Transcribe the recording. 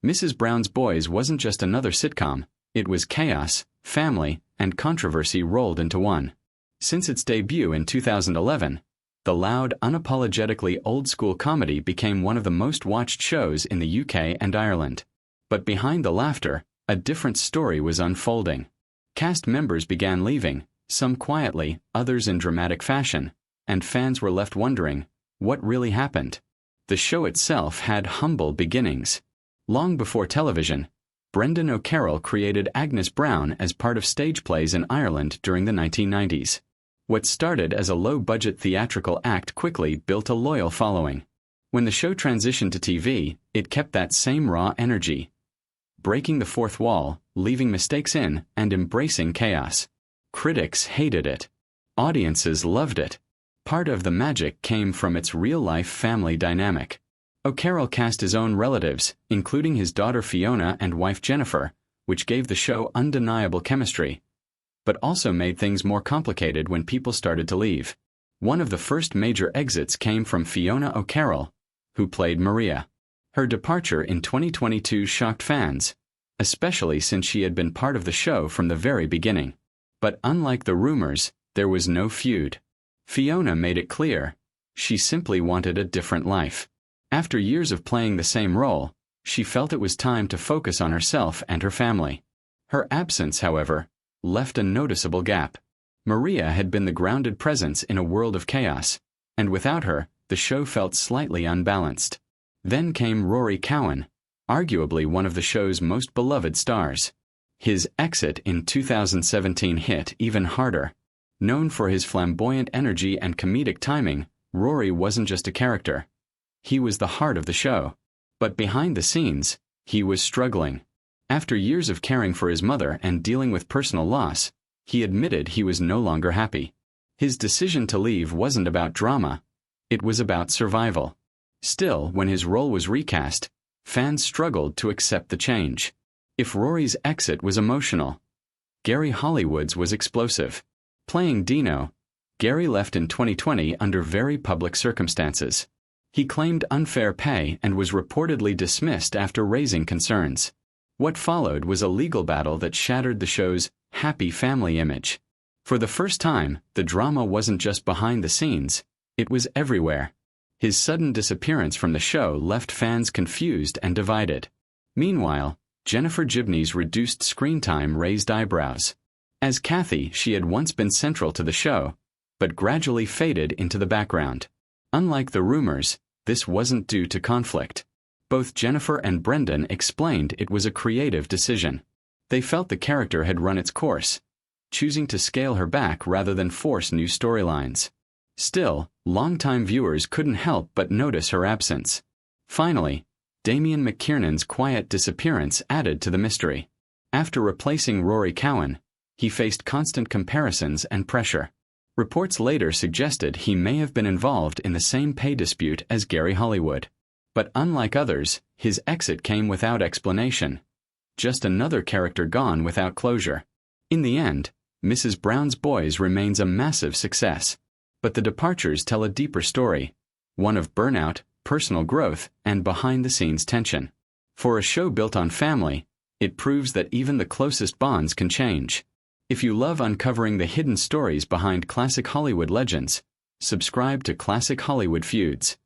Mrs. Brown's Boys wasn't just another sitcom, it was chaos, family, and controversy rolled into one. Since its debut in 2011, the loud, unapologetically old-school comedy became one of the most watched shows in the UK and Ireland. But behind the laughter, a different story was unfolding. Cast members began leaving, some quietly, others in dramatic fashion, and fans were left wondering, what really happened? The show itself had humble beginnings. Long before television, Brendan O'Carroll created Agnes Brown as part of stage plays in Ireland during the 1990s. What started as a low-budget theatrical act quickly built a loyal following. When the show transitioned to TV, it kept that same raw energy, breaking the fourth wall, leaving mistakes in, and embracing chaos. Critics hated it. Audiences loved it. Part of the magic came from its real-life family dynamic. O'Carroll cast his own relatives, including his daughter Fiona and wife Jennifer, which gave the show undeniable chemistry, but also made things more complicated when people started to leave. One of the first major exits came from Fiona O'Carroll, who played Maria. Her departure in 2022 shocked fans, especially since she had been part of the show from the very beginning. But unlike the rumors, there was no feud. Fiona made it clear, she simply wanted a different life. After years of playing the same role, she felt it was time to focus on herself and her family. Her absence, however, left a noticeable gap. Maria had been the grounded presence in a world of chaos, and without her, the show felt slightly unbalanced. Then came Rory Cowan, arguably one of the show's most beloved stars. His exit in 2017 hit even harder. Known for his flamboyant energy and comedic timing, Rory wasn't just a character. He was the heart of the show. But behind the scenes, he was struggling. After years of caring for his mother and dealing with personal loss, he admitted he was no longer happy. His decision to leave wasn't about drama, it was about survival. Still, when his role was recast, fans struggled to accept the change. If Rory's exit was emotional, Gary Hollywood's was explosive. Playing Dino, Gary left in 2020 under very public circumstances. He claimed unfair pay and was reportedly dismissed after raising concerns. What followed was a legal battle that shattered the show's happy family image. For the first time, the drama wasn't just behind the scenes, it was everywhere. His sudden disappearance from the show left fans confused and divided. Meanwhile, Jennifer Gibney's reduced screen time raised eyebrows. As Kathy, she had once been central to the show, but gradually faded into the background. Unlike the rumors, this wasn't due to conflict. Both Jennifer and Brendan explained it was a creative decision. They felt the character had run its course, choosing to scale her back rather than force new storylines. Still, longtime viewers couldn't help but notice her absence. Finally, Damien McKiernan's quiet disappearance added to the mystery. After replacing Rory Cowan, he faced constant comparisons and pressure. Reports later suggested he may have been involved in the same pay dispute as Gary Hollywood. But unlike others, his exit came without explanation. Just another character gone without closure. In the end, Mrs. Brown's Boys remains a massive success. But the departures tell a deeper story, one of burnout, personal growth, and behind-the-scenes tension. For a show built on family, it proves that even the closest bonds can change. If you love uncovering the hidden stories behind classic Hollywood legends, subscribe to Classic Hollywood Feuds.